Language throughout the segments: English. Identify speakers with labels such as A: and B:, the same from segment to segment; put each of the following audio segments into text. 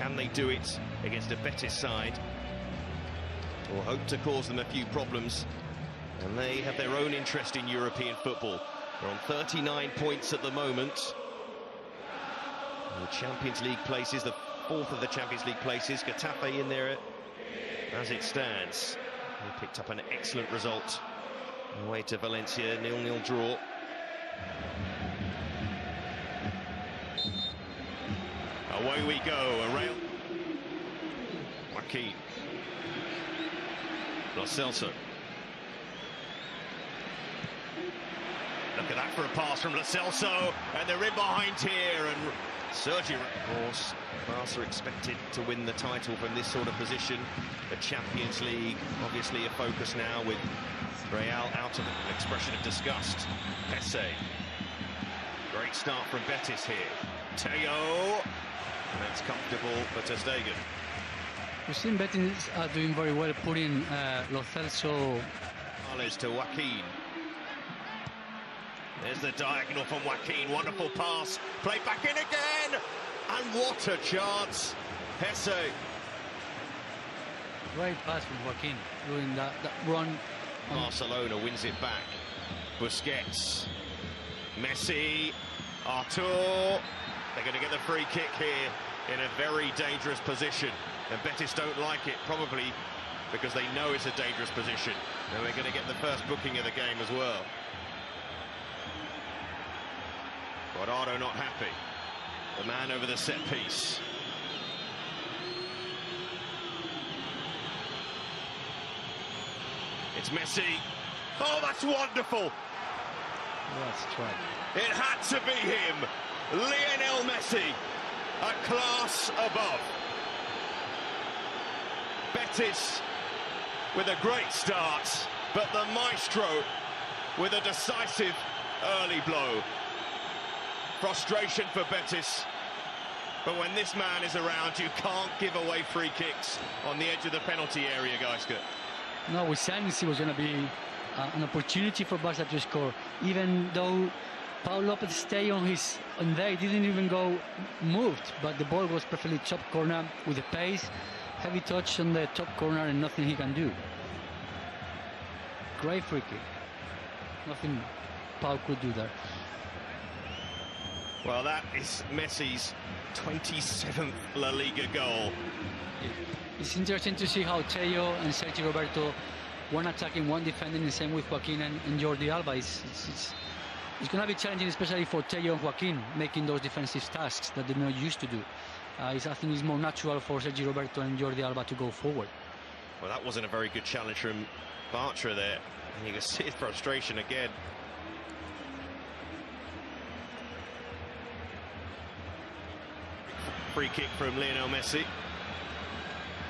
A: Can they do it against a Betis side? Or hope to cause them a few problems? And they have their own interest in European football. They're on 39 points at the moment. The Champions League places, the fourth of the Champions League places. Getafe in there as it stands. They picked up an excellent result on the way to Valencia, 0-0 draw. Away we go, a rail. Joaquin. Lo Celso. Look at that for a pass from Lo Celso, and they're in behind here, and Sergio. Of course, Barca expected to win the title from this sort of position. The Champions League, obviously a focus now with Real out of an expression of disgust. MESSI. Great start from Betis here. Teo. And that's comfortable for Ter Stegen.
B: We've seen Betis doing very well, putting Lo Celso.
A: To Joaquin. There's the diagonal from Joaquin. Wonderful pass. Played back in again. And what a chance. MESSI.
B: Great pass from Joaquin, doing that run.
A: Barcelona wins it back. Busquets. MESSI. Artur. They're going to get the free kick here in a very dangerous position. And Betis don't like it, probably because they know it's a dangerous position. And we're going to get the first booking of the game as well. Guardado not happy. The man over the set piece. It's MESSI. Oh, that's wonderful.
B: That's right.
A: It had to be him. Lionel Messi, a class above. Betis with a great start, but the maestro with a decisive early blow. Frustration for Betis, but when this man is around, you can't give away free kicks on the edge of the penalty area, Geisker.
B: No, we sensed it was going to be an opportunity for Barca to score, even though Pau Lopez stayed on there, he didn't even go moved, but the ball was perfectly top corner with the pace, heavy touch on the top corner, and nothing he can do. Great free kick. Nothing Pau could do there.
A: Well, that is Messi's 27th La Liga goal.
B: It's interesting to see how Teo and Sergio Roberto, one attacking, one defending, the same with Joaquin and Jordi Alba. It's going to be challenging, especially for Teo and Joaquin, making those defensive tasks that they're not used to do. I think it's more natural for Sergio Roberto and Jordi Alba to go forward.
A: Well, that wasn't a very good challenge from Bartra there. And you can see his frustration again. Free kick from Lionel Messi.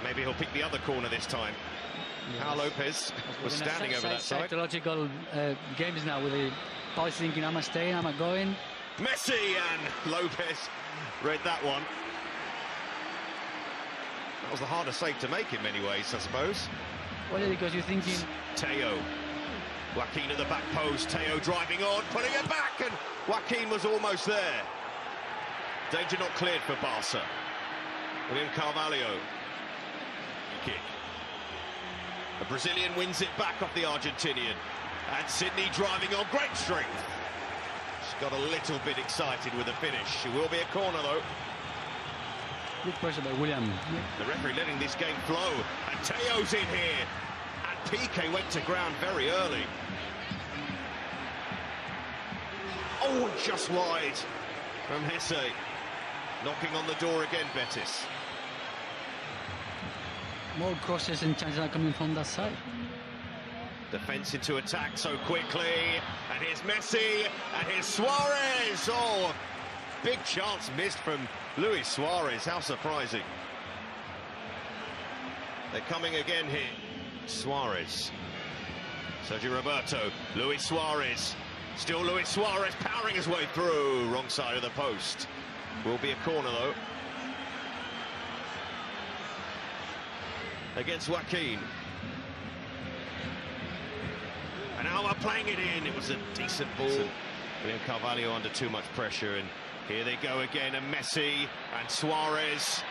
A: Maybe he'll pick the other corner this time. Yes. Pau Lopez was standing over that side.
B: Psychological games now with the Pau thinking, am I staying, am I going?
A: Messi, and Lopez read that one. That was the hardest save to make in many ways, I suppose.
B: Well, yeah, because you're thinking...
A: Teo. Joaquin at the back post. Teo driving on, putting it back, and Joaquin was almost there. Danger not cleared for Barca. William Carvalho. Kick. The Brazilian wins it back off the Argentinian. And Sydney driving on, great strength. She's got a little bit excited with the finish. She will be a corner, though.
B: Good pressure by William.
A: The referee letting this game flow. And Teo's in here. And Piqué went to ground very early. Oh, just wide from MESSI. Knocking on the door again, Betis.
B: More crosses and chances are coming from that side.
A: Defence into attack so quickly. And here's Messi. And here's Suarez. Oh, big chance missed from Luis Suarez. How surprising. They're coming again here. Suarez. Sergio Roberto. Luis Suarez. Still Luis Suarez powering his way through. Wrong side of the post. Will be a corner, though. Against Joaquin. And now we're playing it in. It was a decent ball. William Carvalho under too much pressure. And here they go again. And Messi and Suarez.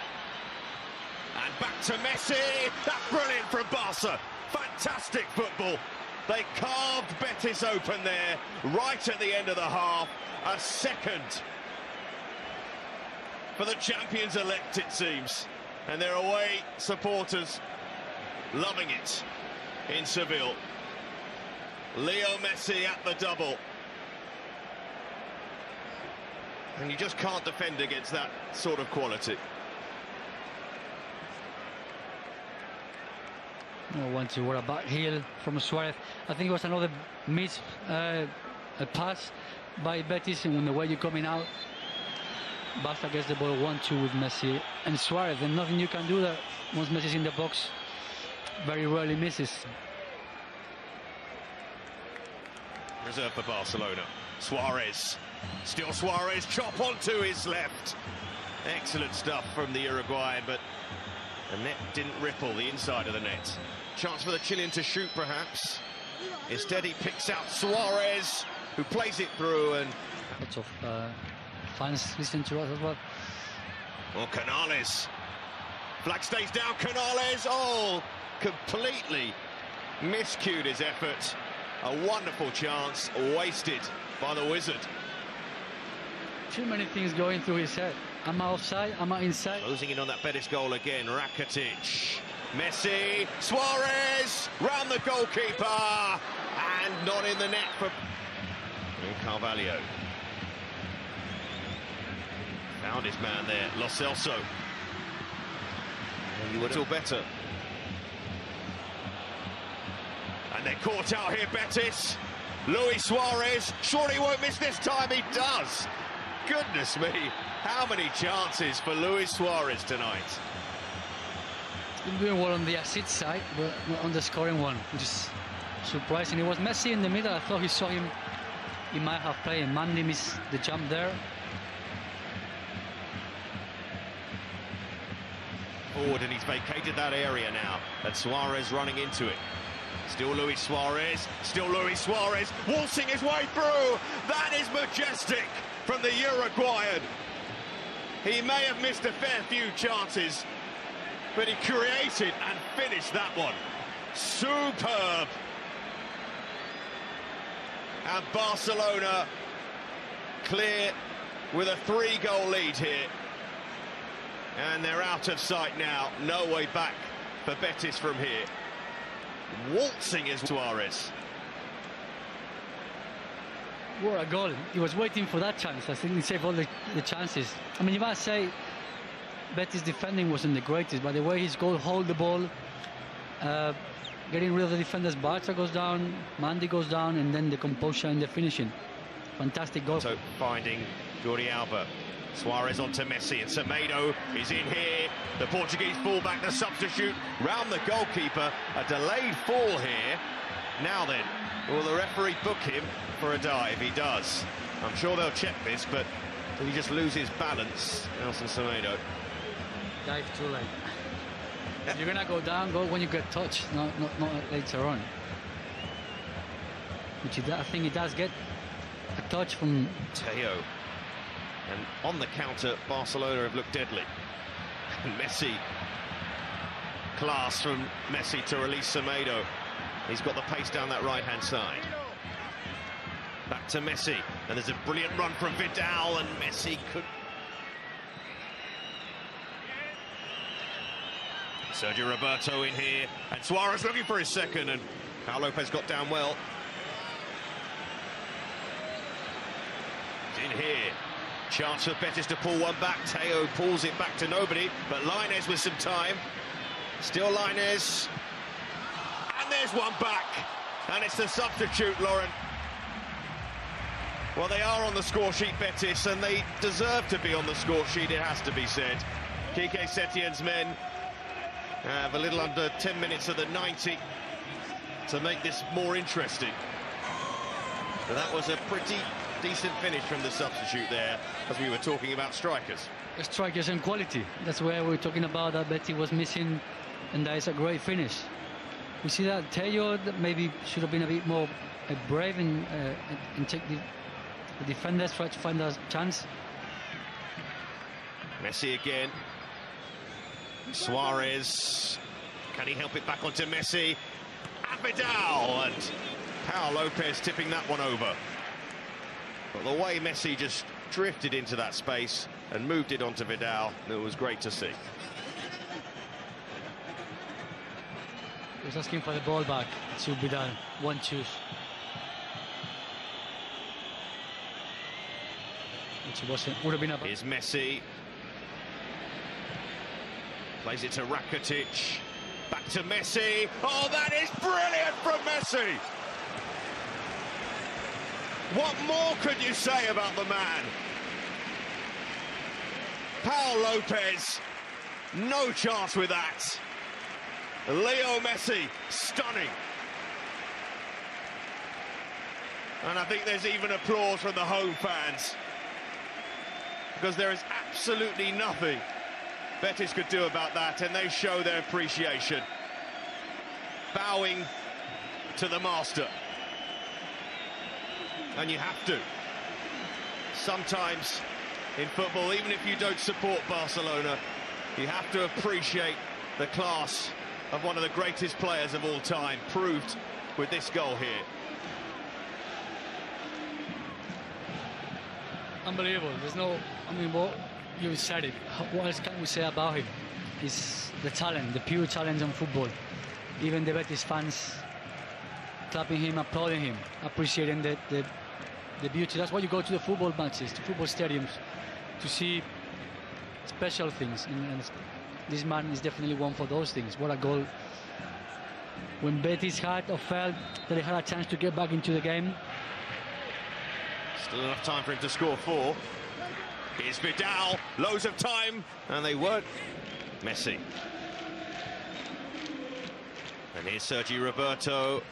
A: And back to Messi. That's brilliant from Barca. Fantastic football. They carved Betis open there, right at the end of the half. A second for the champions-elect, it seems. And their away supporters loving it in Seville. Leo Messi at the double. And you just can't defend against that sort of quality.
B: No one to worry about. Heel from Suarez. I think it was another miss, a pass by Betis, and when the way you're coming out, Barca gets the ball 1-2 with Messi and Suarez, and nothing you can do there once Messi's in the box. Very rarely misses.
A: Reserved for Barcelona. Suarez. Still Suarez. Chop onto his left. Excellent stuff from the Uruguayan, but the net didn't ripple the inside of the net. Chance for the Chilean to shoot, perhaps. Instead, he picks out Suarez, who plays it through, and
B: lots of fans listening to us as well.
A: Oh, Canales. Flag stays down. Canales. Oh, completely miscued his effort. A wonderful chance wasted by the wizard.
B: Too many things going through his head. Am I offside? Am I inside?
A: Closing in on that Betis goal again. Rakitic. Messi. Suarez. Round the goalkeeper. And not in the net for Carvalho. Found his man there. Lo Celso. You would feel better. And they're caught out here, Betis. Luis Suarez. Surely he won't miss this time. He does. Goodness me. How many chances for Luis Suarez tonight?
B: He's been doing well on the assist side, but not on the scoring one, which is surprising. It was Messi in the middle. I thought he saw him. He might have played, and Mandy missed the jump there.
A: Forward, and he's vacated that area now. And Suarez running into it. Still Luis Suarez. Still Luis Suarez. Waltzing his way through. That is majestic from the Uruguayan. He may have missed a fair few chances, but he created and finished that one. Superb. And Barcelona clear with a 3-goal lead here. And they're out of sight now. No way back for Betis from here. Waltzing is Suarez.
B: What a goal. He was waiting for that chance. I think he saved all the chances. I mean, you might say Betis' defending wasn't the greatest, but the way his goal hold the ball, getting rid of the defenders, Barca goes down, Mandy goes down, and then the composure in the finishing. Fantastic goal.
A: So finding Jordi Alba. Suarez onto Messi, and Semedo is in here. The Portuguese fullback, the substitute, round the goalkeeper. A delayed fall here. Now then, will the referee book him for a dive? He does. I'm sure they'll check this, but did he just lose his balance, Nelson Semedo?
B: Dive too late. If you're gonna go down, go when you get touched, not later on. Which I think he does get a touch from
A: Teo. And on the counter, Barcelona have looked deadly. Messi. Class from Messi to release Semedo. He's got the pace down that right-hand side. Back to Messi. And there's a brilliant run from Vidal, and Messi could... Sergio Roberto in here. And Suarez looking for his second, and Pau Lopez got down well. In here. Chance for Betis to pull one back. Teo pulls it back to nobody, but Lainez with some time. Still Lainez. And there's one back. And it's the substitute, Lauren. Well, they are on the score sheet, Betis, and they deserve to be on the score sheet, it has to be said. Quique Setien's men have a little under 10 minutes of the 90 to make this more interesting. But that was a pretty decent finish from the substitute there, as we were talking about strikers.
B: Strikers and quality. That's where we're talking about that Betty was missing, and that is a great finish. We see that Teo maybe should have been a bit more brave and take the defenders, try to find a chance.
A: Messi again. Suarez, can he help it back onto Messi? And Vidal, and Pau Lopez tipping that one over. But the way Messi just drifted into that space and moved it onto Vidal, it was great to see.
B: He was asking for the ball back to Vidal, 1-2. Which would have been a...
A: Here's Messi. Plays it to Rakitic. Back to Messi. Oh, that is brilliant from Messi! What more could you say about the man? Pau Lopez, no chance with that. Leo Messi, stunning. And I think there's even applause from the home fans, because there is absolutely nothing Betis could do about that, and they show their appreciation, bowing to the master. And you have to. Sometimes in football, even if you don't support Barcelona, you have to appreciate the class of one of the greatest players of all time, proved with this goal here.
B: Unbelievable. There's no, I mean, what you said it. What else can we say about him? It's the talent, the pure talent on football. Even the Betis fans clapping him, applauding him, appreciating the beauty. That's why you go to the football matches, to football stadiums, to see special things. And this man is definitely one for those things. What a goal. When Betis had or felt that they had a chance to get back into the game.
A: Still enough time for him to score 4. Here's Vidal, loads of time, and they weren't. Messi. And here's Sergi Roberto,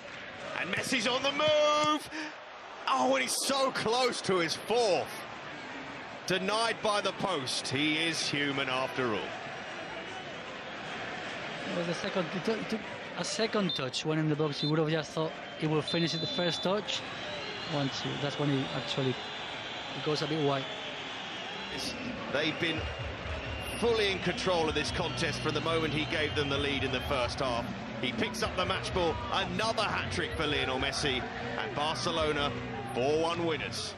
A: and Messi's on the move! Oh, and he's so close to his 4th. Denied by the post. He is human after all.
B: It was the second, it took a second touch when in the box. He would have just thought he will finish at the first touch. That's when he actually it goes a bit wide.
A: They've been fully in control of this contest from the moment he gave them the lead in the first half. He picks up the match ball, another hat-trick for Lionel Messi, and Barcelona 4-1 winners.